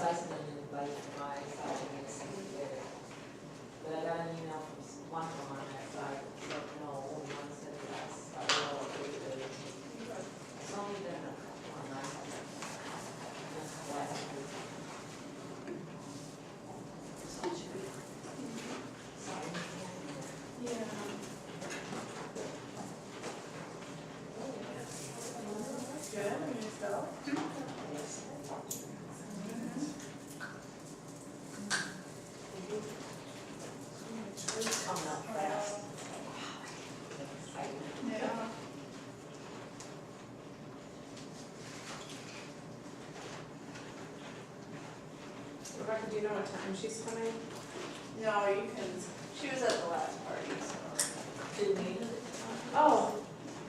I sent an invite to my side and it's there. But I got an email from one of them on that side, so no, only one said yes. I don't know what they did. It's only been a couple of nights. Just last week. So it should be. Sorry. Yeah. Good, and yourself? Yes. It's coming up fast. Yeah. Rebecca, do you know what time she's coming? No, you can, she was at the last party, so. Did we? Oh,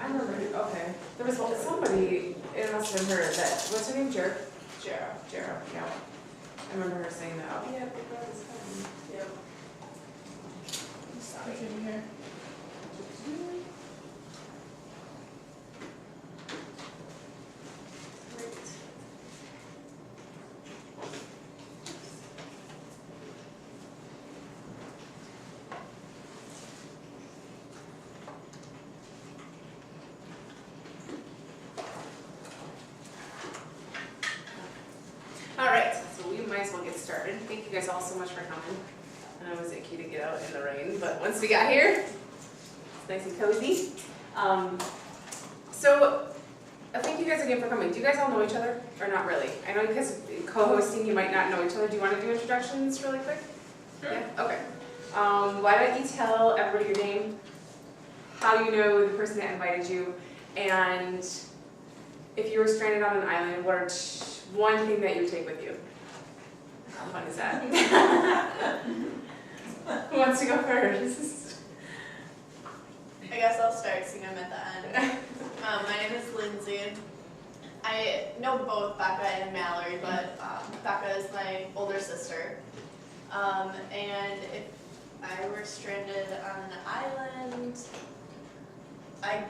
I remember, okay. There was somebody, it must have been her, that, what's her name, Jera, yeah. I remember her saying that, oh, yeah, big brother's coming. Yep. Sorry. Can you hear? Great. All right, so we might as well get started. Thank you guys all so much for coming. I know it was icky to get out in the rain, but once we got here, it's nice and cozy. So, thank you guys again for coming. Do you guys all know each other, or not really? I know because co-hosting, you might not know each other. Do you want to do introductions really quick? Sure. Yeah, okay. Why don't you tell everybody your name, how you know the person that invited you, and if you were stranded on an island, what are one thing that you would take with you? How fun is that? Who wants to go first? I guess I'll start seeing I'm at the end. My name is Lindsay. I know both Becca and Mallory, but Becca is my older sister. And if I were stranded on an island, I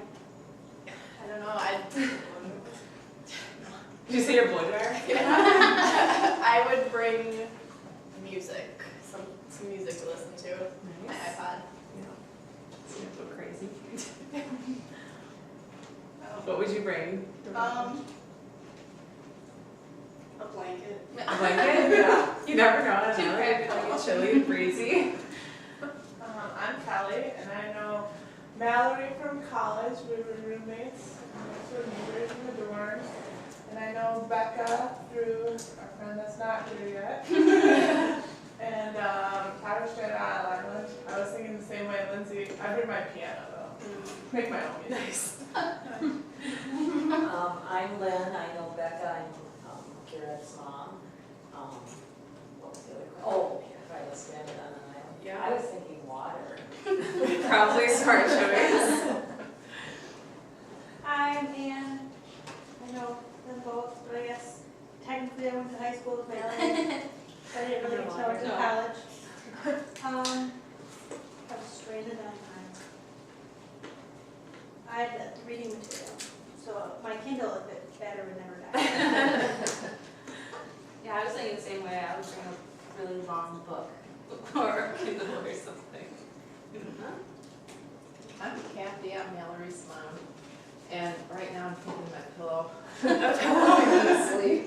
don't know, Did you say your blow dryer? I would bring music, some music to listen to. My Nice. iPod. Yeah. So you have to go crazy. What would you bring? A blanket. A blanket? Yeah. You never know. I Too don't know. It's practical. like chilly and breezy. I'm Kelly, and I know Mallory from college. We were roommates, and we were neighbors in the dorm. And I know Becca through our friend that's not here yet. And I was stranded on an island. I was thinking the same way, Lindsay. I bring my piano though. Make my own music. Nice. I'm Lynn, I know Becca, I'm Garrett's mom. What was the other question? Oh, if I was stranded on an island. Yeah. I was thinking water. Probably a smart choice. I'm Ann. I know them both, but I guess technically I went to high school with Mallory. But I didn't really until I went to No. college. I was stranded on time. I had the reading material, so my Kindle, if it's better, would never die. Yeah, I was thinking the same way. I would bring a really long book or a Kindle or something. I'm Kathy, I'm Mallory's mom, and right now I'm taking my pillow. I'm I'm asleep.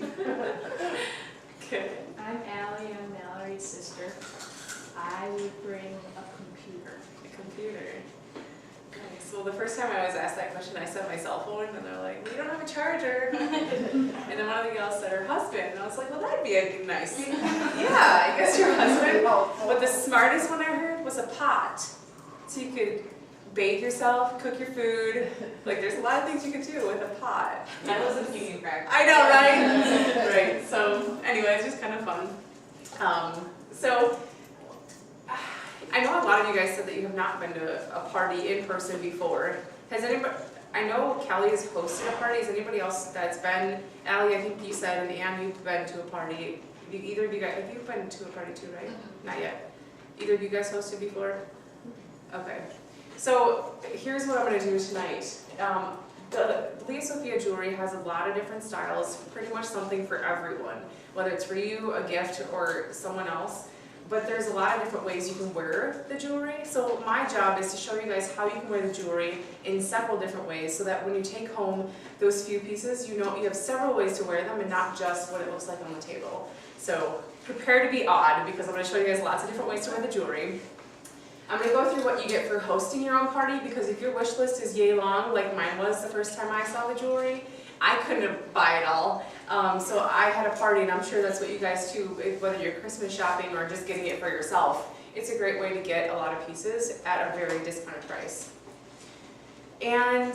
Okay. I'm Allie, I'm Mallory's sister. I would bring a computer. A computer. Nice. Well, the first time I was asked that question, I said my cell phone, and they're like, "We don't have a charger." And then one of the gals said her husband, and I was like, "Well, that'd be a nice." Yeah, I guess your husband. But the smartest one I heard was a pot, so you could bathe yourself, cook your food. Like, there's a lot of things you could do with a pot. I wasn't thinking practice. I know, right? Right. So, anyway, it's just kind of fun. So, I know a lot of you guys said that you have not been to a party in person before. Has anybody? I know Kelly has hosted a party. Has anybody else that's been? Allie, I think you said, and Ann, you've been to a party. Either of you guys, have you been to a party too, right? Not yet. Either of you guys hosted before? Okay. So here's what I'm going to do tonight. the Leah Sophia jewelry has a lot of different styles, pretty much something for everyone, whether it's for you, a gift, or someone else. But there's a lot of different ways you can wear the jewelry. So my job is to show you guys how you can wear the jewelry in several different ways so that when you take home those few pieces, you know you have several ways to wear them and not just what it looks like on the table. So prepare to be awed because I'm going to show you guys lots of different ways to wear the jewelry. I'm going to go through what you get for hosting your own party because if your wish list is yay long, like mine was the first time I saw the jewelry, I couldn't buy it all. So I had a party, and I'm sure that's what you guys too, whether you're Christmas shopping or just getting it for yourself. It's a great way to get a lot of pieces at a very discounted price. And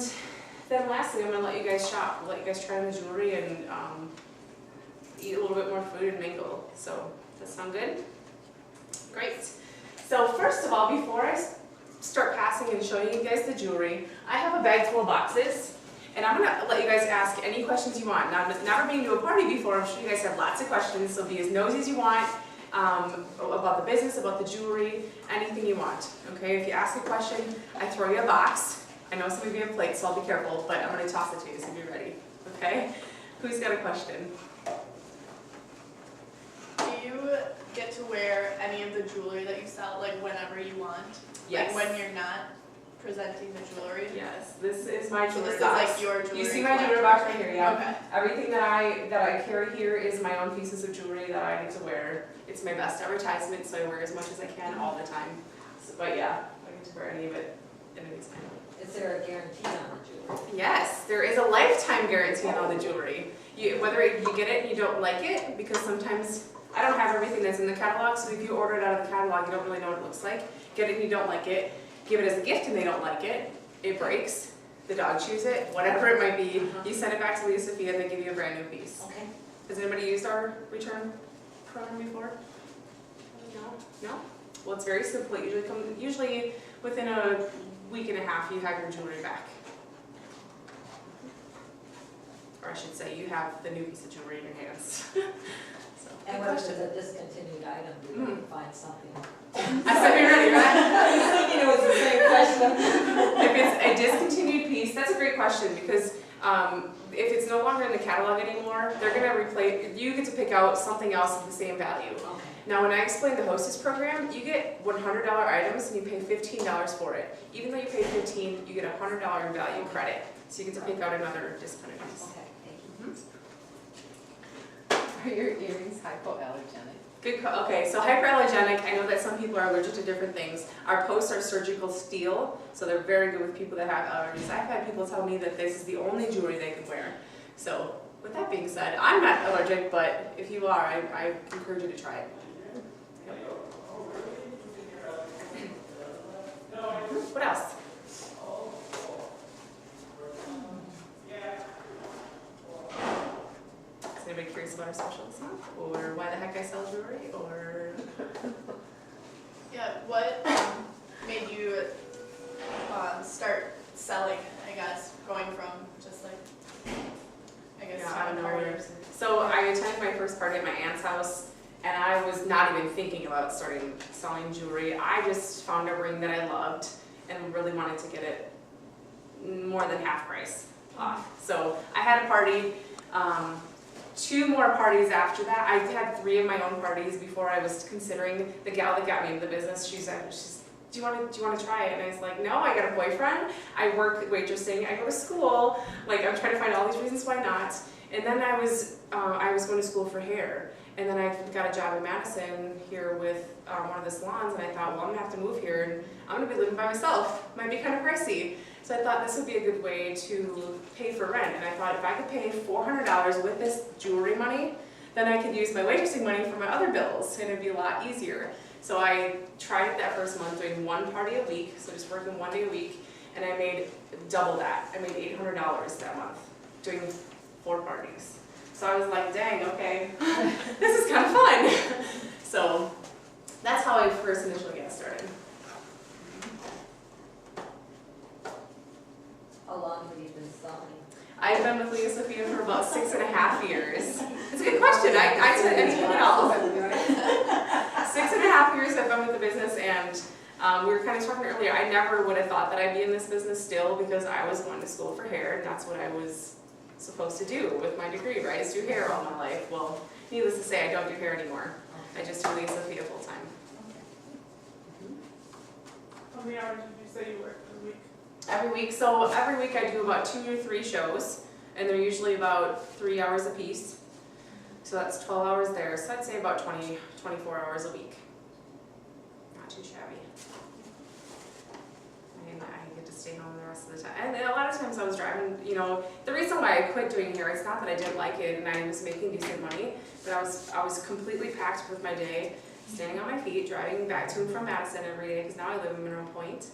then lastly, I'm going to let you guys shop, let you guys try on the jewelry and eat a little bit more food and mingle. So does that sound good? Great. So first of all, before I start passing and showing you guys the jewelry, I have a bag full of boxes. And I'm going to let you guys ask any questions you want. Now, never been to a party before, I'm sure you guys have lots of questions, so be as nosy as you want about the business, about the jewelry, anything you want. Okay, if you ask a question, I throw you a box. I know some of you have plates, so I'll be careful, but I'm going to toss it to you, so be ready. Okay? Who's got a question? Do you get to wear any of the jewelry that you sell, like whenever you want? Yes. Like when you're not presenting the jewelry? Yes, this is my So jewelry this box. is like your jewelry You see my jewelry box right collection? here, yeah. Okay. Everything that I carry here is my own pieces of jewelry that I get to wear. It's my best advertisement, so I wear as much as I can all the time. So, but yeah, I get to wear any of it at any time. Is there a guarantee on the jewelry? Yes, there is a lifetime guarantee on all the jewelry. Whether you get it and you don't like it, because sometimes I don't have everything that's in the catalog, so if you order it out of the catalog, you don't really know what it looks like. Get it and you don't like it. Give it as a gift and they don't like it. It breaks. The dog chews it. Whatever it might be, you send it back to Leah Sophia and they give you a brand new piece. Okay. Has anybody used our return program before? No? No? Well, it's very simple. It usually within a week and a half, you have your jewelry back. Or I should say, you have the new piece of jewelry in your hands. So, And good whether it's question. a discontinued item, do we find something? I said you're ready, right? I was thinking it was the same question. If it's a discontinued piece, that's a great question because if it's no longer in the catalog anymore, they're going to replace, you get to pick out something else of the same value. Okay. Now when I explain the hostess program, you get $100 items and you pay $15 for it. Even though you pay $15, you get a $100 in value credit. So you get to pick out another discounted piece. Okay, thank you. Mhm. Are your earrings hypoallergenic? Good. Okay, so hyperallergenic, I know that some people are allergic to different things. Our posts are surgical steel, so they're very good with people that have allergies. I've had people tell me that this is the only jewelry they can wear. So with that being said, I'm not allergic, but if you are, I encourage you to try it. Yep. What else? Is anybody curious about our special this month? Or why the heck I sell jewelry? Or Yeah, what made you start selling it, I guess, going from just like, I guess, Yeah, out of having nowhere. parties? So I attended my first party at my aunt's house, and I was not even thinking about starting selling jewelry. I just found a ring that I loved and really wanted to get it more than half price off. So I had a party, 2 more parties after that. I had 3 of my own parties before I was considering. The gal that got me into the business, she's do you want to try it? And I was like, no, I got a boyfriend. I work waitressing. I go to school. Like, I'm trying to find all these reasons why not. And then I was going to school for hair. And then I got a job in Madison here with one of the salons. And I thought, well, I'm going to have to move here. And I'm going to be living by myself. Might be kind of pricey. So I thought this would be a good way to pay for rent. And I thought if I could pay $400 with this jewelry money, then I could use my waitressing money for my other bills. And it'd be a lot easier. So I tried it that first month doing 1 party a week, so just working 1 day a week, and I made double that. I made $800 that month doing 4 parties. So I was like, dang, okay, this is kind of fun. So that's how I first initially got started. How long have you been selling? I've been with Leah Sophia for about 6.5 years. It's a good question. I said anything at all. 6.5 years I've been with the business, and We were kind of talking earlier, I never would have thought that I'd be in this business still because I was going to school for hair and that's what I was supposed to do with my degree, right, is do hair all my life. Well, needless to say, I don't do hair anymore. I just do Lisa Sophia full time. How many hours did you say you work per week? Every week, so every week I do about 2 to 3 shows and they're usually about 3 hours a piece. So that's 12 hours there, so I'd say about 24 hours a week. Not too shabby. And I get to stay home the rest of the time. And a lot of times I was driving, you know, the reason why I quit doing hair, it's not that I didn't like it and I was making decent money, but I was completely packed with my day, standing on my feet, driving back to and from Madison every day, because now I live in Mineral Point.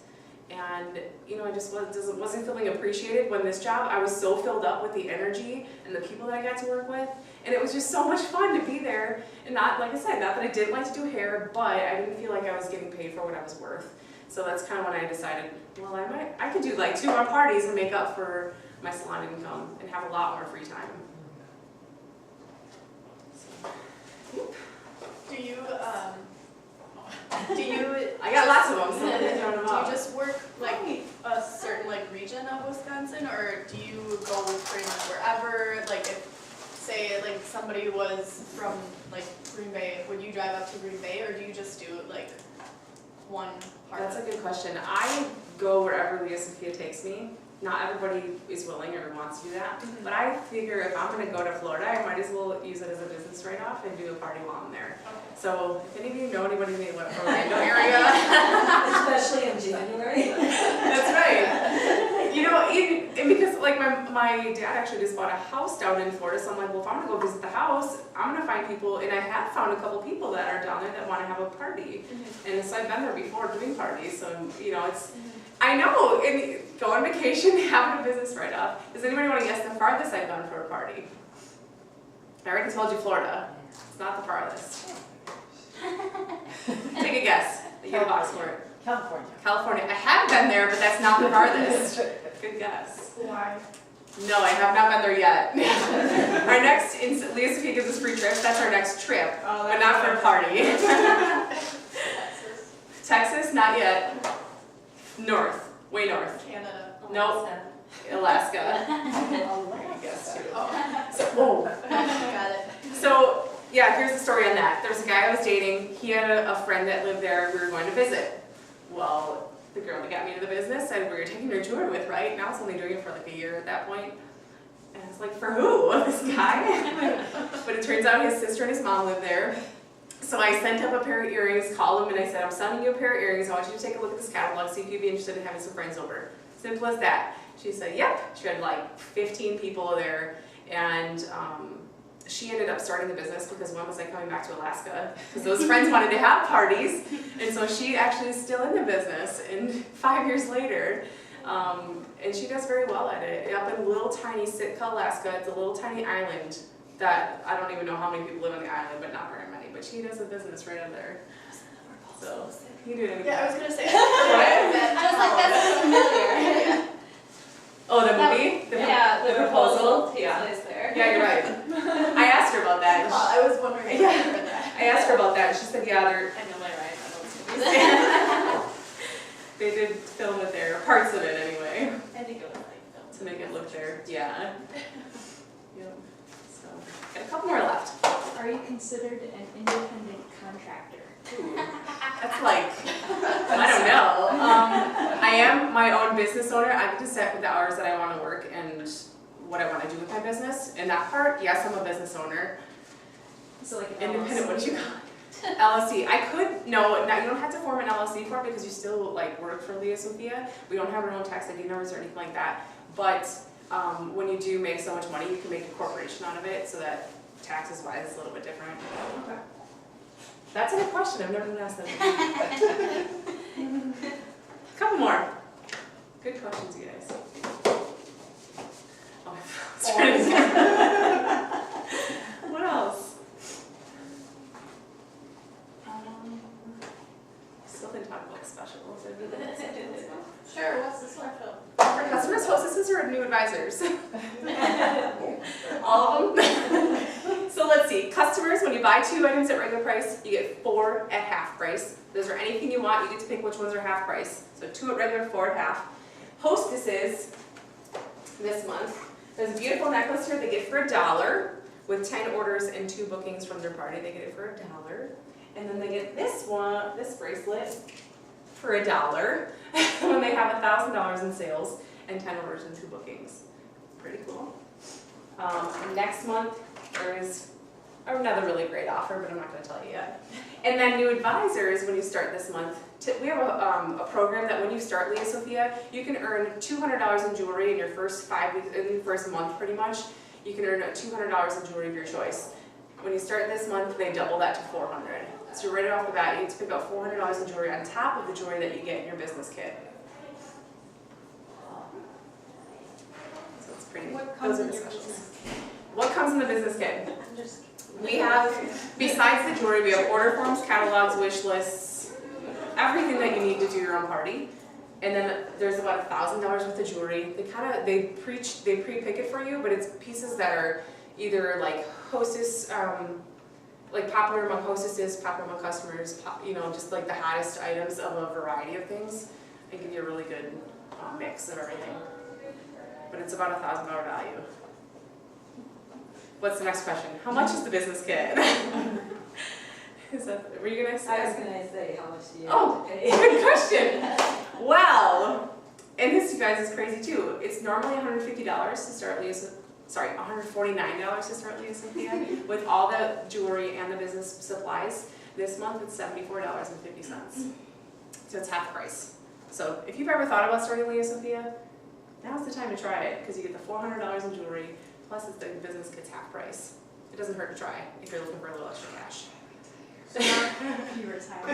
And, you know, I just wasn't feeling appreciated when this job, I was so filled up with the energy and the people that I got to work with. And it was just so much fun to be there. And not, like I said, not that I didn't like to do hair, but I didn't feel like I was getting paid for what I was worth. So that's kind of when I decided, well, I could do like 2 more parties and make up for my salon income and have a lot more free time. So, I got lots of them, so let me throw them Do up. you just work like a certain like region of Wisconsin, or do you go pretty much wherever? Like if, say, like somebody was from like Green Bay, would you drive up to Green Bay, or do you just do like one part? That's a good question. I go wherever Lisa Sophia takes me. Not everybody is willing or wants to do that, but I figure if I'm going to go to Florida, I might as well use it as a business write-off and do a party while I'm there. So if any of you know anybody in the Orlando area, Especially in January. that's right. You know, and because like my dad actually just bought a house down in Florida, so I'm like, well, if I'm going to go visit the house, I'm going to find people, and I have found a couple people that are down there that want to have a party. And so I've been there before doing parties, so you know, it's, I know, and go on vacation, having a business write-off. Does anybody want to guess the farthest I've gone for a party? I already told you Florida. It's not the farthest. Take a guess. You get a box for it. California. California. I have been there, but that's not the farthest. Good guess. Why? No, I have not been there yet. Our next, Lisa Sophia gives us free trips. That's our next trip, but not for a party. Texas, Texas, not yet. North, way north. Canada. Nope. Alaska. Oh, Guess too. Oh, So, whoa. got it. So, yeah, here's the story on that. There was a guy I was dating. He had a friend that lived there. We were going to visit. Well, the girl that got me into the business said we were taking her tour with, right? Now I was only doing it for like a year at that point. And I was like, for who? This guy? But it turns out his sister and his mom lived there. So I sent up a pair of earrings, called him, and I said, I'm sending you a pair of earrings. I want you to take a look at this catalog, see if you'd be interested in having some friends over. Simple as that. She said, yep. She had like 15 people there. And she ended up starting the business because when was I coming back to Alaska? Because those friends wanted to have parties. And so she actually is still in the business. And 5 years later, and she does very well at it. Up in little tiny Sitka, Alaska, it's a little tiny island that I don't even know how many people live on the island, but not very many. But she does a business right up there. So you do it anyway. Yeah, I was gonna say. I was like, that's familiar. Oh, the movie? Yeah, the proposal takes Yeah. place there. Yeah, you're right. I asked her about that. I was wondering if you remember that. I asked her about that, and she said, yeah, they're, I know my right, I don't see they did film it there, parts of it anyway, I think it was like filmed. to make it look there. Yeah. Yep. So, got a couple more left. Are you considered an independent contractor? Ooh, that's like, I don't know. I am my own business owner. I get to set with the hours that I want to work and what I want to do with my business. And that part, yes, I'm a business owner. So like an Independent, LLC? what do you got? LLC. I could, no, now you don't have to form an LLC for it because you still like work for Lisa Sophia. We don't have our own tax ID numbers or anything like that. But when you do make so much money, you can make a corporation out of it so that taxes wise it's a little bit different. Okay. That's a good question. I've never been asked that. Couple more. Good questions, you guys. Oh, it's pretty good. What else? Still didn't talk about specials. Sure, what's this one for? For customers, hostesses, or new advisors? All of them. So let's see, customers, when you buy 2 items at regular price, you get 4 at half price. Those are anything you want, you get to pick which ones are half price. So 2 at regular, 4 at half. Hostesses, this month, there's a beautiful necklace here they get for $1 with 10 orders and 2 bookings from their party. They get it for $1. And then they get this one, this bracelet, for $1 when they have $1,000 in sales and 10 orders and 2 bookings. Pretty cool. Next month, there is another really great offer, but I'm not going to tell you yet. And then new advisors, when you start this month, we have a program that when you start Leah Sophia, you can earn $200 in jewelry in your first 5 weeks, in your first month pretty much. You can earn $200 in jewelry of your choice. When you start this month, they double that to $400. So right off the bat, you get to pick up $400 in jewelry on top of the jewelry that you get in your business kit. So it's pretty. What comes Those are in the your specials. business? What comes in the business kit? I'm just. We have, besides the jewelry, we have order forms, catalogs, wish lists, everything that you need to do your own party. And then there's about $1,000 worth of jewelry. They pre-pick it for you, but it's pieces that are either like hostess, like popular among hostesses, popular among customers, just like the hottest items of a variety of things. They give you a really good mix of everything. But it's about $1,000 value. What's the next question? How much is the business kit? Were you gonna say? I was gonna say, how much do you Oh, have to pay? good question. Well, and this, you guys, is crazy too. It's normally $150 to start Leah, sorry, $149 to start Leah Sophia with all the jewelry and the business supplies. This month it's $74.50. So it's half price. So if you've ever thought about starting Leah Sophia, now's the time to try it because you get the $400 in jewelry plus it's the business kit's half price. It doesn't hurt to try if you're looking for a little extra cash. You retire.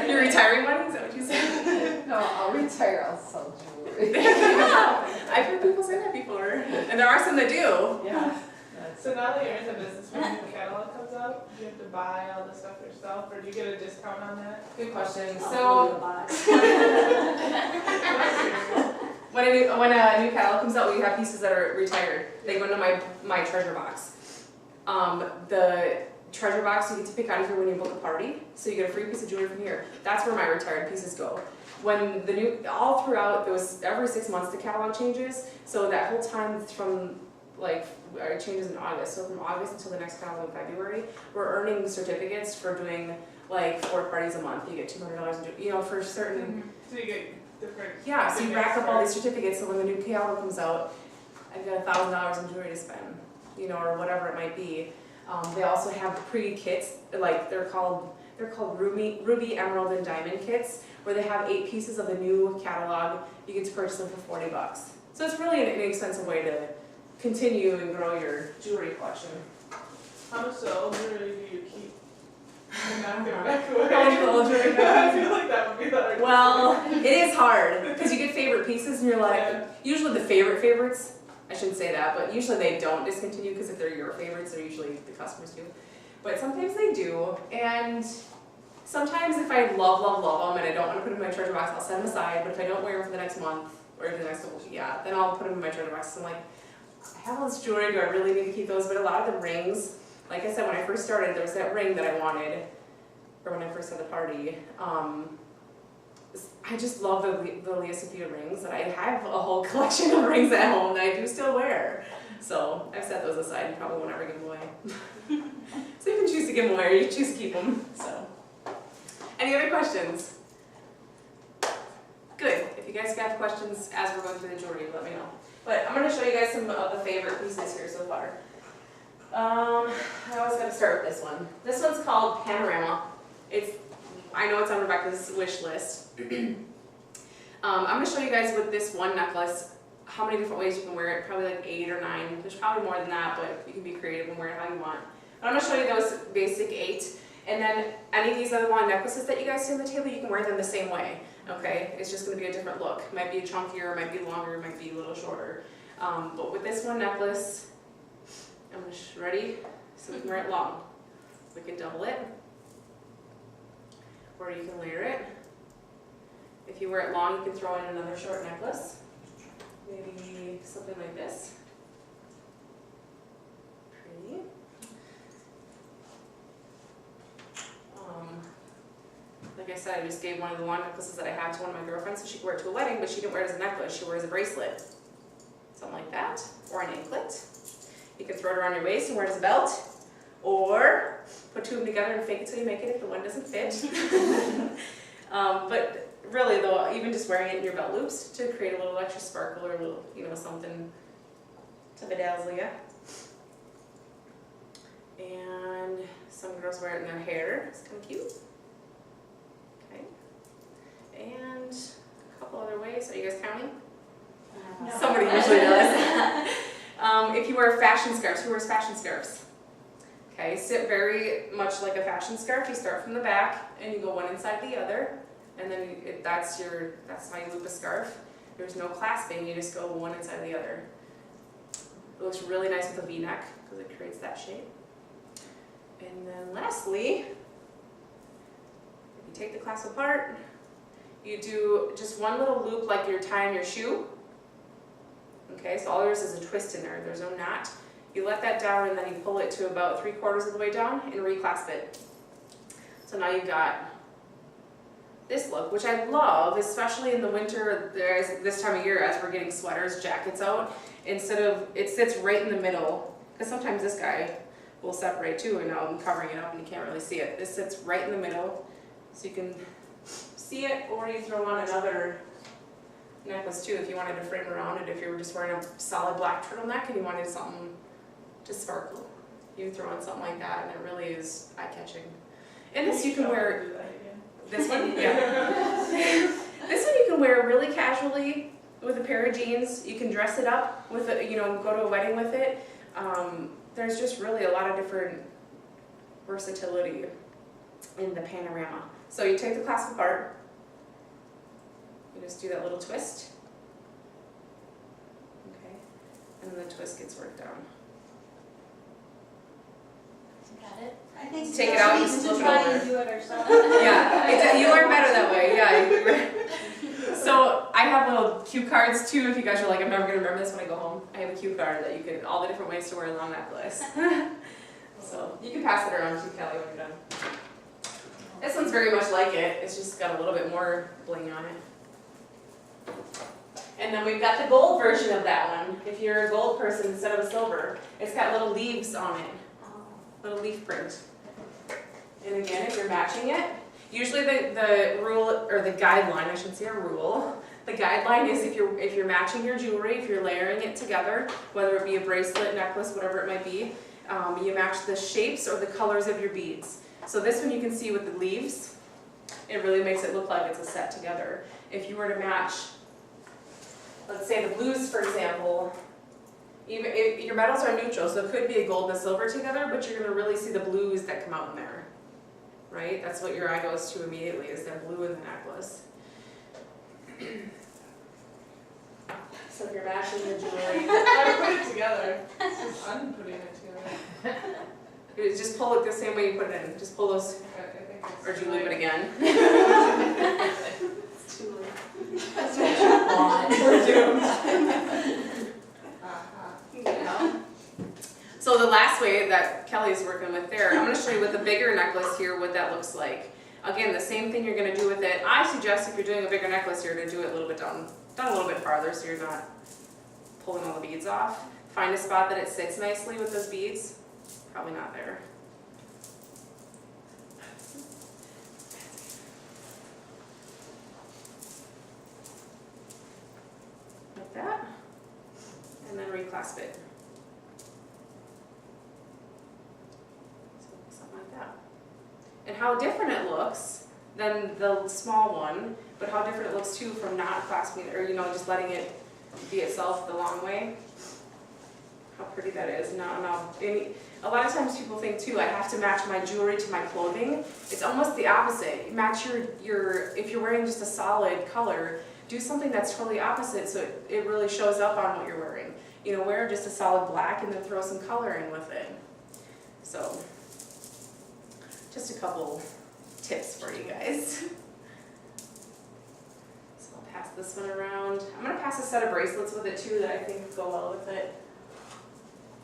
You're retiring money? Is that what you said? No, I'll retire, I'll sell jewelry. I've heard people say that before, and there are some that do. Yeah. So now that you're in the business, when the catalog comes out, do you have to buy all the stuff yourself, or do you get a discount on that? Good question. I'll So do a box. when a new catalog comes out, we have pieces that are retired. They go into my treasure box. The treasure box you get to pick out of here when you book a party, so you get a free piece of jewelry from here. That's where my retired pieces go. When the new, all throughout, every 6 months the catalog changes, so that whole time from it changes in August, so from August until the next catalog in February, we're earning certificates for doing like 4 parties a month. You get $200 in, for certain. So you get different. Yeah, so you rack up all these certificates, so when the new catalog comes out, I've got $1,000 in jewelry to spend, or whatever it might be. They also have pre-kits, like they're called Ruby, Emerald, and Diamond kits, where they have 8 pieces of the new catalog. You get to purchase them for $40. So it's really an inexpensive way to continue and grow your jewelry collection. How much old jewelry do you keep? And not give it back away? How much old jewelry? I feel like that would be the hardest. Well, it is hard, because you get favorite pieces and you're like, Yeah. usually the favorites, I shouldn't say that, but usually they don't discontinue, because if they're your favorites, they're usually the customers do. But sometimes they do, and sometimes if I love them and I don't want to put them in my treasure box, I'll set them aside, but if I don't wear them for the next month, or the next couple, then I'll put them in my treasure box. So I'm like, I have all this jewelry, do I really need to keep those? But a lot of the rings, like I said, when I first started, there was that ring that I wanted, or when I first had the party. I just love the Leah Sophia rings, that I have a whole collection of rings at home that I do still wear. So I've set those aside and probably won't ever give them away. So you can choose to give them away or you can choose to keep them. So, any other questions? Good. If you guys have questions as we're going through the jewelry, let me know. But I'm going to show you guys some of the favorite pieces here so far. I always got to start with this one. This one's called Panorama. I know it's on Rebecca's wish list. I'm going to show you guys with this one necklace how many different ways you can wear it. Probably like 8 or 9. There's probably more than that, but you can be creative and wear it how you want. But I'm going to show you those basic 8. And then any of these other long necklaces that you guys see on the table, you can wear them the same way. Okay? It's just going to be a different look. It might be chunkier, it might be longer, it might be a little shorter. But with this one necklace, I'm just ready, so we can wear it long. We can double it, or you can layer it. If you wear it long, you can throw in another short necklace. Maybe something like this. Pretty. I said, I just gave one of the long necklaces that I have to one of my girlfriends so she could wear it to a wedding, but she didn't wear it as a necklace, she wears a bracelet. Something like that, or an anklet. You can throw it around your waist and wear it as a belt, or put two of them together and fake it till you make it if the one doesn't fit. But really though, even just wearing it in your belt loops to create a little extra sparkle or a little, something to bedazzle you. And some girls wear it in their hair, it's kind of cute. Okay. And a couple other ways, are you guys counting? No. Somebody usually does. If you wear fashion scarves, who wears fashion scarves? Okay, sit very much like a fashion scarf. You start from the back and you go one inside the other, and then that's how you loop a scarf. There's no clasping, you just go one inside the other. It looks really nice with a V-neck because it creates that shape. And then lastly, if you take the clasp apart, you do just one little loop like you're tying your shoe. Okay, so all there is a twist in there, there's no knot. You let that down and then you pull it to about 3/4 of the way down and reclasp it. So now you've got this look, which I love, especially in the winter, this time of year as we're getting sweaters, jackets out. Instead of, it sits right in the middle, because sometimes this guy will separate too, and now I'm covering it up and you can't really see it. This sits right in the middle, so you can see it, or you throw on another necklace too if you wanted to frame around it. If you were just wearing a solid black turtleneck and you wanted something to sparkle, you throw on something like that and it really is eye-catching. And this you can wear, this one, yeah. This one you can wear really casually with a pair of jeans. You can dress it up with a, go to a wedding with it. There's just really a lot of different versatility in the panorama. So you take the clasp apart, you just do that little twist, okay, and then the twist gets worked down. Got it? I think Take it out and needs flip to it try over. and do it ourselves. Yeah, you learn better that way, yeah. So I have little cue cards too, if you guys are like, I'm never gonna remember this when I go home. I have a cue card that you can, all the different ways to wear a long necklace. So you can pass it around to Kelly when you're done. This one's very much like it, it's just got a little bit more bling on it. And then we've got the gold version of that one. If you're a gold person instead of a silver, it's got little leaves on it, little leaf print. And again, if you're matching it, usually the rule, or the guideline, I shouldn't say a rule, the guideline is if you're matching your jewelry, if you're layering it together, whether it be a bracelet, necklace, whatever it might be, you match the shapes or the colors of your beads. So this one you can see with the leaves, it really makes it look like it's a set together. If you were to match, let's say the blues for example, even if your metals are neutral, so it could be a gold and a silver together, but you're going to really see the blues that come out in there, right? That's what your eye goes to immediately, is that blue in the necklace. So if you're matching your jewelry, I put it together. It's just I'm putting it together. you just pull it the same way you put it in. Just pull those, I think it's or do you leave it again? It's too late. We're doomed. So the last way that Kelly's working with there, I'm going to show you with the bigger necklace here what that looks like. Again, the same thing you're going to do with it. I suggest if you're doing a bigger necklace here to do it a little bit down a little bit farther so you're not pulling all the beads off. Find a spot that it sits nicely with those beads. Probably not there. Like that. And then reclasp it. Something like that. And how different it looks than the small one, but how different it looks too from not clasping it, or just letting it be itself the long way. How pretty that is. A lot of times people think too, I have to match my jewelry to my clothing. It's almost the opposite. Match if you're wearing just a solid color, do something that's totally opposite so it really shows up on what you're wearing. Wear just a solid black and then throw some color in with it. So, just a couple tips for you guys. So I'll pass this one around. I'm going to pass a set of bracelets with it too that I think go well with it.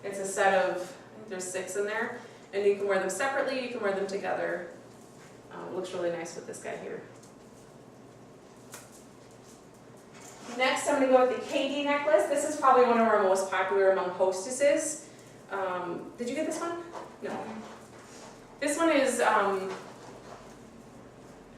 It's a set of, I think there's 6 in there, and you can wear them separately, you can wear them together. It looks really nice with this guy here. Next, I'm gonna go with the KD necklace. This is probably one of our most popular among hostesses. Did you get this one? No. This one is,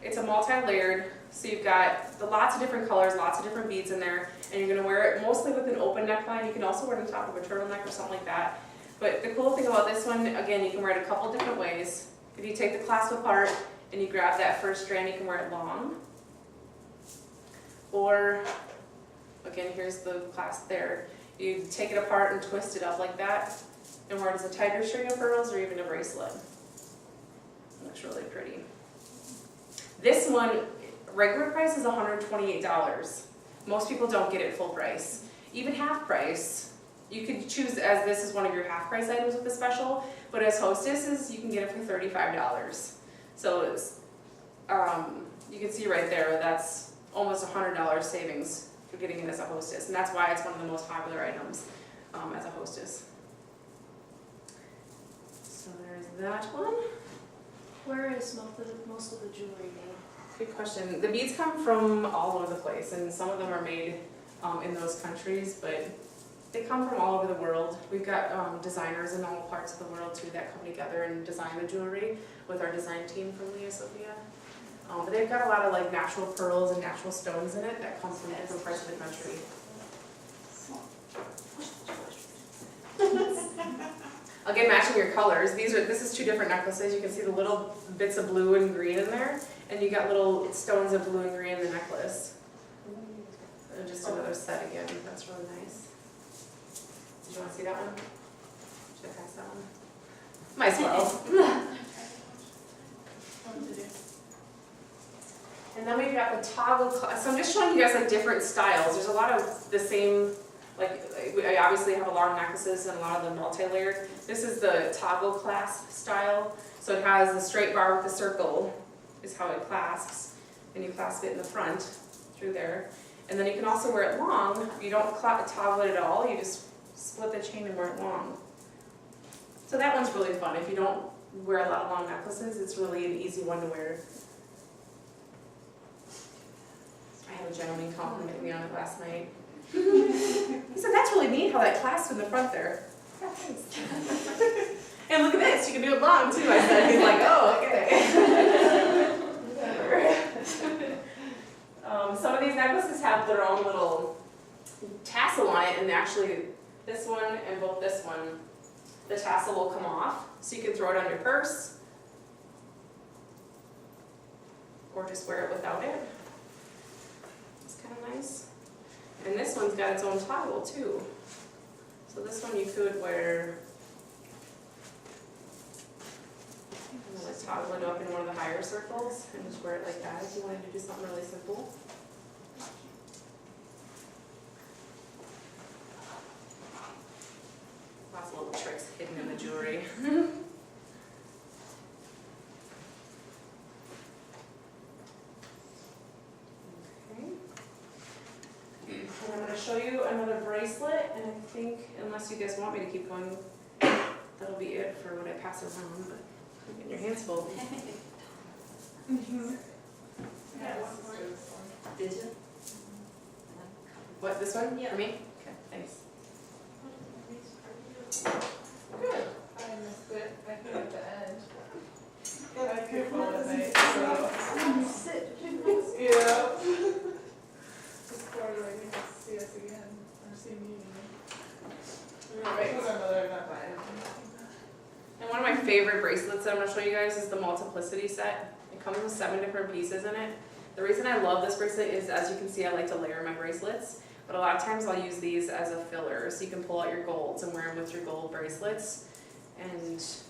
it's a multi-layered, so you've got lots of different colors, lots of different beads in there, and you're gonna wear it mostly with an open neckline. You can also wear it on top of a turtleneck or something like that. But the cool thing about this one, again, you can wear it a couple different ways. If you take the clasp apart and you grab that first strand, you can wear it long. Or, again, here's the clasp there. You take it apart and twist it up like that, and wear it as a tighter string of pearls or even a bracelet. It looks really pretty. This one, regular price is $128. Most people don't get it full price. Even half price, you could choose as this is one of your half price items with the special, but as hostesses, you can get it for $35. So it's, you can see right there, that's almost $100 savings for getting it as a hostess, and that's why it's one of the most popular items as a hostess. So there's that one. Where is most of the jewelry made? Good question. The beads come from all over the place, and some of them are made in those countries, but they come from all over the world. We've got designers in all parts of the world too that come together and design the jewelry with our design team from Leah Sophia. But they've got a lot of like natural pearls and natural stones in it that come from different parts of the country. Again, matching your colors. This is two different necklaces. You can see the little bits of blue and green in there, and you got little stones of blue and green in the necklace. And just another set again. That's really nice. Did you want to see that one? Should I pass that one? Might as well. And then we've got the toggle clasp. So I'm just showing you guys like different styles. There's a lot of the same, like I obviously have a lot of necklaces and a lot of the multi-layered. This is the toggle clasp style. So it has the straight bar with the circle is how it clasps. And you clasp it in the front through there. And then you can also wear it long. You don't toggle it at all. You just split the chain and wear it long. So that one's really fun. If you don't wear a lot of long necklaces, it's really an easy one to wear. I had a gentleman compliment me on it last night. He said, "That's really neat how that clasps in the front there." Yeah, thanks. And look at this, you can do it long too, I said. He's like, "Oh, okay." Some of these necklaces have their own little tassel on it, and actually this one and both this one, the tassel will come off, so you can throw it on your purse, or just wear it without it. It's kind of nice. And this one's got its own toggle too. So this one you could wear, and then let's toggle it up in one of the higher circles and just wear it like that if you wanted to do something really simple. Lots of little tricks hidden in the jewelry. And I'm going to show you another bracelet, and I think, unless you guys want me to keep going, that'll be it for what I pass around, but I'm getting your hands full. Did you? What, this one? Yeah. For me? Okay, thanks. Good. I missed it. I came at the end. But I came home at night, so. Yeah. Just quarter, I need to see us again, or see me again. Alright. Another not bad. And one of my favorite bracelets that I'm going to show you guys is the Multiplicity set. It comes with 7 different pieces in it. The reason I love this bracelet is, as you can see, I like to layer my bracelets. But a lot of times I'll use these as a filler, so you can pull out your golds and wear them with your gold bracelets. And, oops.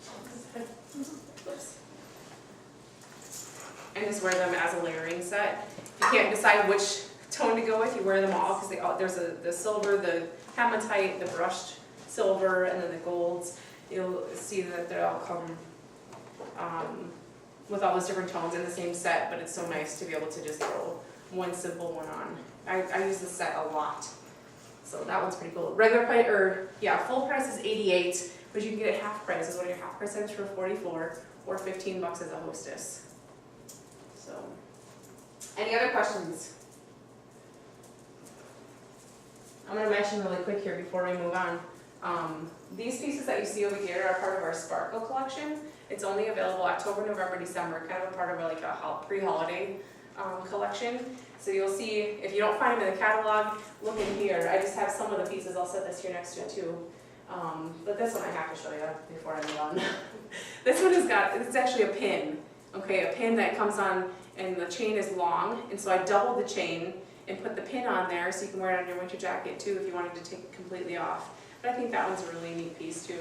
And just wear them as a layering set. You can't decide which tone to go with, you wear them all, because there's the silver, the hematite, the brushed silver, and then the golds. You'll see that they all come with all those different tones in the same set, but it's so nice to be able to just throw one simple one on. I use this set a lot, so that one's pretty cool. Regular price, or yeah, full price is $88, but you can get it half price. Is one of your half price items for $44 or $15 as a hostess. So, any other questions? I'm going to mention really quick here before we move on. These pieces that you see over here are part of our Sparkle collection. It's only available October, November, December, kind of a part of like a pre-holiday collection. So you'll see, if you don't find them in the catalog, look in here. I just have some of the pieces. I'll set this here next to it too. But this one I have to show you before I move on. This one has got, it's actually a pin. Okay, a pin that comes on and the chain is long. And so I doubled the chain and put the pin on there so you can wear it on your winter jacket too if you wanted to take it completely off. But I think that one's a really neat piece too.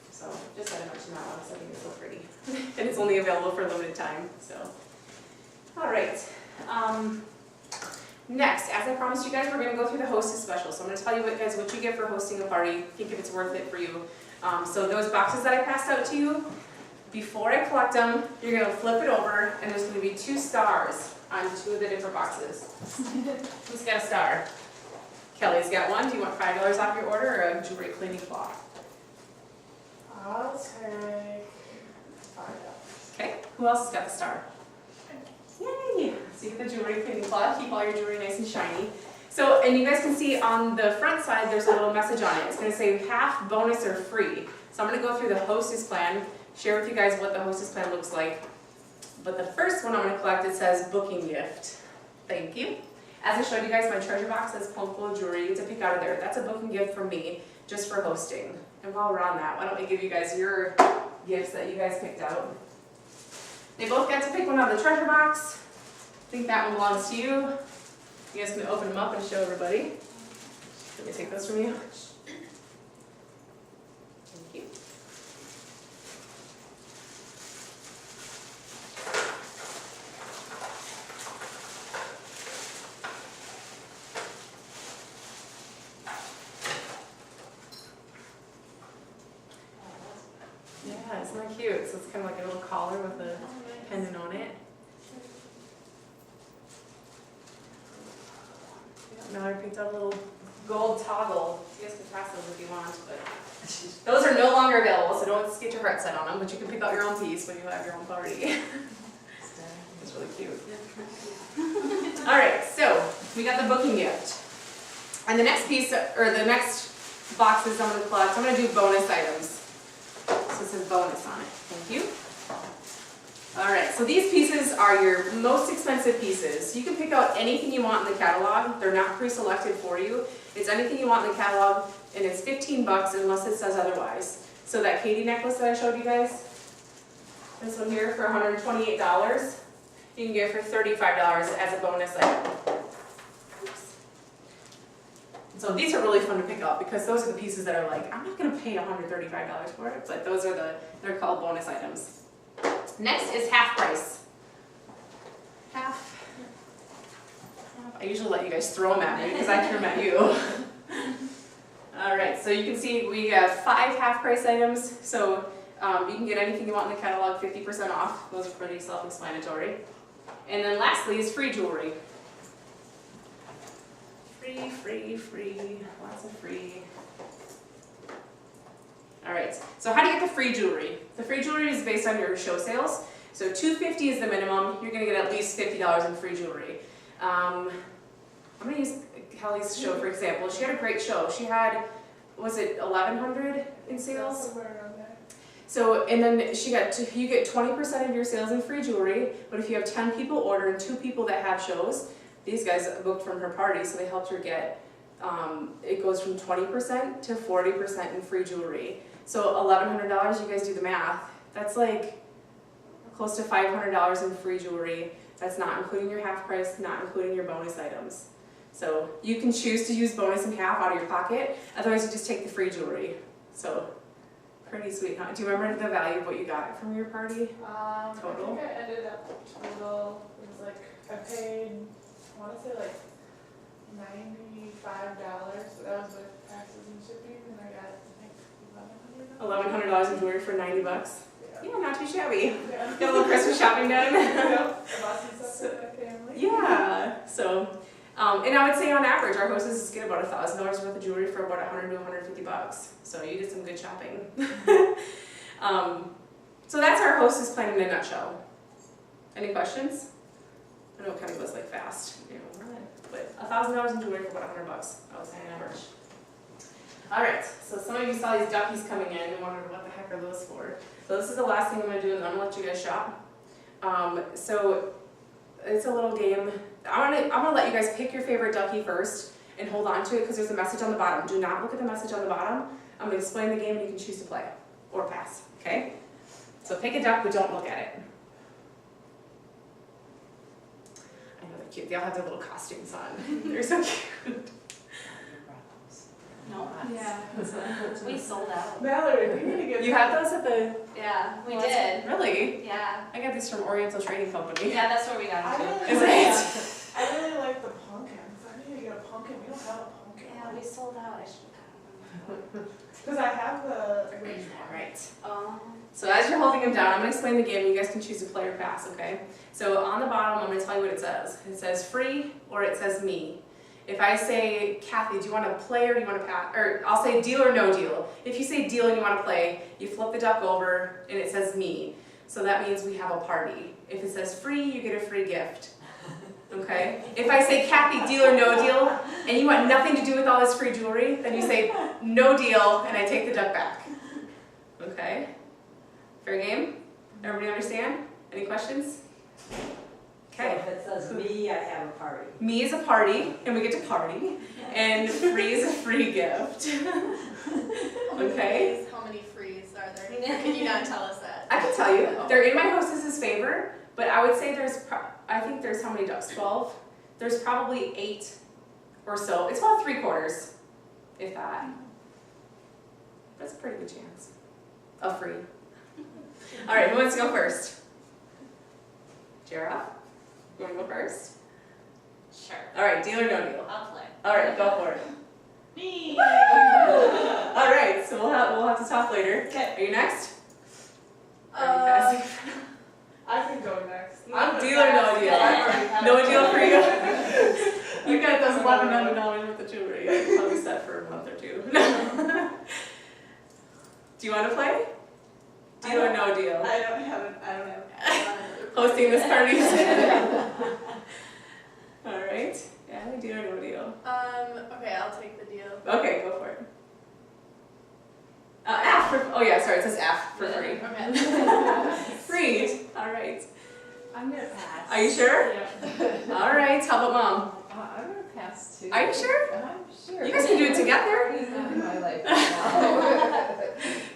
So just had to mention that one, so I think it's so pretty. And it's only available for a limited time, so. All right. Next, as I promised you guys, we're gonna go through the hostess special. So I'm gonna tell you what you get for hosting a party, think if it's worth it for you. So those boxes that I passed out to you, before I collect them, you're gonna flip it over and there's gonna be 2 stars on 2 of the different boxes. Who's got a star? Kelly's got one. Do you want $5 off your order or a jewelry cleaning cloth? I'll take $5. Okay, who else has got the star? Yay! So you get the jewelry cleaning cloth, keep all your jewelry nice and shiny. So, and you guys can see on the front side, there's a little message on it. It's gonna say half, bonus, or free. So I'm gonna go through the hostess plan, share with you guys what the hostess plan looks like. But the first one I'm gonna collect, it says booking gift. Thank you. As I showed you guys, my treasure box says plump full of jewelry. You get to pick out of there. That's a booking gift from me, just for hosting. And while we're on that, why don't we give you guys your gifts that you guys picked out. They both got to pick one out of the treasure box. I think that one belongs to you. You guys can open them up and show everybody. Let me take those from you. Thank you. Yeah, isn't that cute? So it's kind of like a little collar with a pendant on it. Mallory picked out a little gold toggle. You guys can pass those if you want, but those are no longer available, so don't get your heart set on them, but you can pick out your own piece when you have your own party. It's really cute. Alright, so we got the booking gift. And the next piece, or the next boxes I'm going to collect, I'm going to do bonus items. So it says bonus on it. Thank you. Alright, so these pieces are your most expensive pieces. You can pick out anything you want in the catalog. They're not pre-selected for you. It's anything you want in the catalog, and it's $15 unless it says otherwise. So that Katie necklace that I showed you guys, this one here for $128, you can get it for $35 as a bonus item. Oops. So these are really fun to pick up because those are the pieces that are like, I'm not going to pay $135 for it, but those are they're called bonus items. Next is half price. Half. I usually let you guys throw them at me because I threw them at you. Alright, so you can see we have 5 half price items. So you can get anything you want in the catalog, 50% off. Those are pretty self-explanatory. And then lastly is free jewelry. Free, free, free. Lots of free. Alright, so how do you get the free jewelry? The free jewelry is based on your show sales. So $250 is the minimum. You're going to get at least $50 in free jewelry. I'm going to use Kelly's show for example. She had a great show. She had, was it $1,100 in sales? Somewhere around there. So, and then you get 20% of your sales in free jewelry, but if you have 10 people order and 2 people that have shows, these guys booked from her party, so they helped her get, it goes from 20% to 40% in free jewelry. So $1,100, you guys do the math, that's like close to $500 in free jewelry. That's not including your half price, not including your bonus items. So you can choose to use bonus and half out of your pocket, otherwise you just take the free jewelry. So pretty sweet, huh? Do you remember the value of what you got from your party? Total? I think I ended up total, it was like, I paid, I want to say like $95, but that was with taxes and shipping, and I got, I think, $1,100 in jewelry for $90. Yeah. Yeah, not too shabby. Yeah. Got a little Christmas shopping done. I bought some stuff for my family. Yeah, so, and I would say on average, our hostesses get about $1,000 worth of jewelry for about $100 to $150. So you did some good shopping. So that's our hostess plan in a nutshell. Any questions? I know it kind of goes like fast, you know, but $1,000 in jewelry for about $100, I was saying average. All right, so some of you saw these duckies coming in and wondered what the heck are those for. So this is the last thing I'm gonna do, and then I'm gonna let you guys shop. So it's a little game. I'm gonna let you guys pick your favorite ducky first and hold on to it because there's a message on the bottom. Do not look at the message on the bottom. I'm gonna explain the game and you can choose to play or pass, okay? So pick a duck, but don't look at it. I know they're cute. They all have their little costumes on. They're so cute. No. Yeah. We sold out. Mallory, we need to get. You have those at the... Yeah, we Well, did. Really? Yeah. I got these from Oriental Trading Company. Yeah, that's where we got I them really too. Is like- it? I really like the pumpkins. I need to get a pumpkin. We don't have a pumpkin. Yeah, we sold out. I should have gotten them. Because I have the rich All one. right. Oh. So as you're holding them down, I'm going to explain the game. You guys can choose to play or pass, okay? So on the bottom, I'm going to tell you what it says. It says free or it says me. If I say, Kathy, do you want to play or do you want to pass? Or I'll say deal or no deal. If you say deal and you want to play, you flip the duck over and it says me. So that means we have a party. If it says free, you get a free gift. Okay? If I say, Kathy, deal or no deal, and you want nothing to do with all this free jewelry, then you say no deal and I take the duck back. Okay? Fair game? Everybody understand? Any questions? Okay. So if it says me, I have a party. Me is a party, and we get to party, and free is a free gift. Okay? How many frees are there? Can you not tell us that? I can tell you, they're in my hostess's favor, but I would say I think there's how many ducks? 12? There's probably 8 or so. It's about 3/4, if that. That's a pretty good chance of free. All right, who wants to go first? Jara? You want to go first? Sure. All right, deal or no deal? I'll play. All right, go for it. Me. All right, so we'll have to talk later. Okay. Are you next? Or are you passing? I can go next. I'm deal or no deal? No deal for you? You got those $1,100 worth of jewelry. You're probably set for a month or two. Do you want to play? Deal or no deal? I don't have it. Hosting this party. All right. Yeah, deal or no deal? Okay, I'll take the deal. Okay, go for it. F for, oh yeah, sorry, it says F for free. Okay. Free. All right. I'm gonna pass. Are you sure? Yeah. All right. How about mom? I'm gonna pass too. Are you sure? I'm sure. You guys can do it together. He's not in my life now.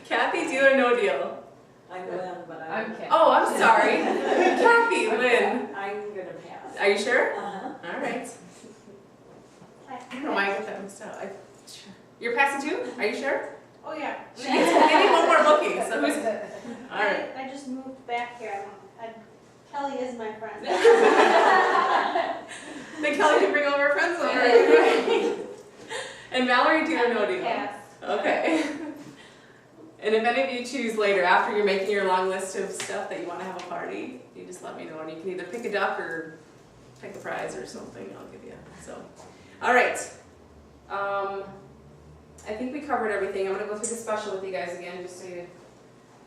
Kathy, deal or no deal? I'm Lynn, but I'm kidding. Oh, I'm sorry. Kathy, Lynn. I'm gonna pass. Are you sure? Uh-huh. All right. I don't know why I get that mixed up. You're passing too? Are you sure? Oh, yeah. She needs one more booking. So who's? All right. I just moved back here. Kelly is my friend. Then Kelly can bring all of her friends over. And Valerie, deal or no deal? Pass. Okay. And if any of you choose later, after you're making your long list of stuff that you want to have a party, you just let me know, and you can either pick a duck or pick a prize or something. I'll give you. So, all right. I think we covered everything. I'm gonna go through the special with you guys again, just so you.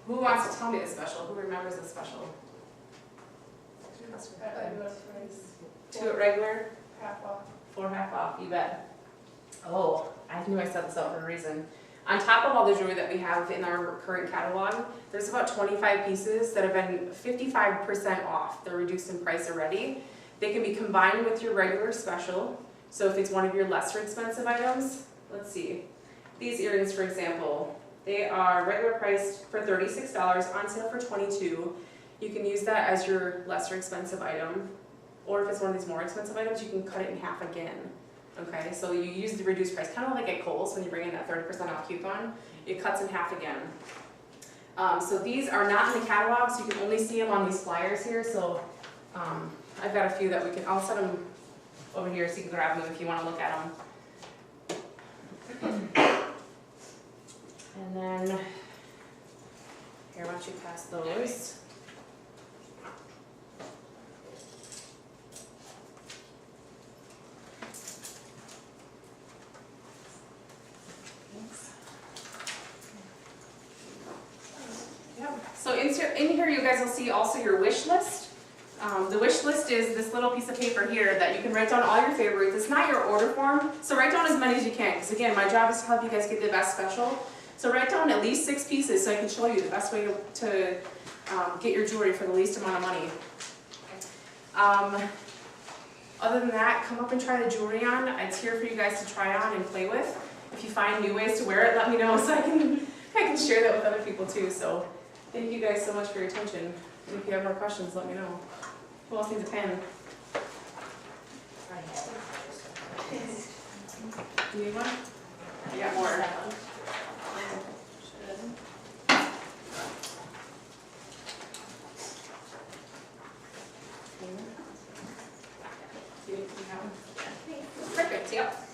Who wants to tell me the special? Who remembers the special? Two at regular, Half off. 4 half off. You bet. Oh, I knew I set this up for a reason. On top of all the jewelry that we have in our current catalog, there's about 25 pieces that have been 55% off. They're reduced in price already. They can be combined with your regular special. So if it's one of your lesser expensive items, let's see. These earrings, for example, they are regular priced for $36, on sale for $22. You can use that as your lesser expensive item. Or if it's one of these more expensive items, you can cut it in half again. Okay, so you use the reduced price, kind of like at Kohl's when you bring in that 30% off coupon, it cuts in half again. So these are not in the catalog, so you can only see them on these flyers here. So I've got a few that I'll set them over here so you can grab them if you want to look at them. And then, here, why don't you pass those? So in here you guys will see also your wish list. The wish list is this little piece of paper here that you can write down all your favorites. It's not your order form, so write down as many as you can, because again, my job is to help you guys get the best special. So write down at least 6 pieces so I can show you the best way to get your jewelry for the least amount of money. Other than that, come up and try the jewelry on. It's here for you guys to try on and play with. If you find new ways to wear it, let me know so I can share that with other people too. So thank you guys so much for your attention. And if you have more questions, let me know. Who else needs a pen? You need one? I got more. Perfect, yep.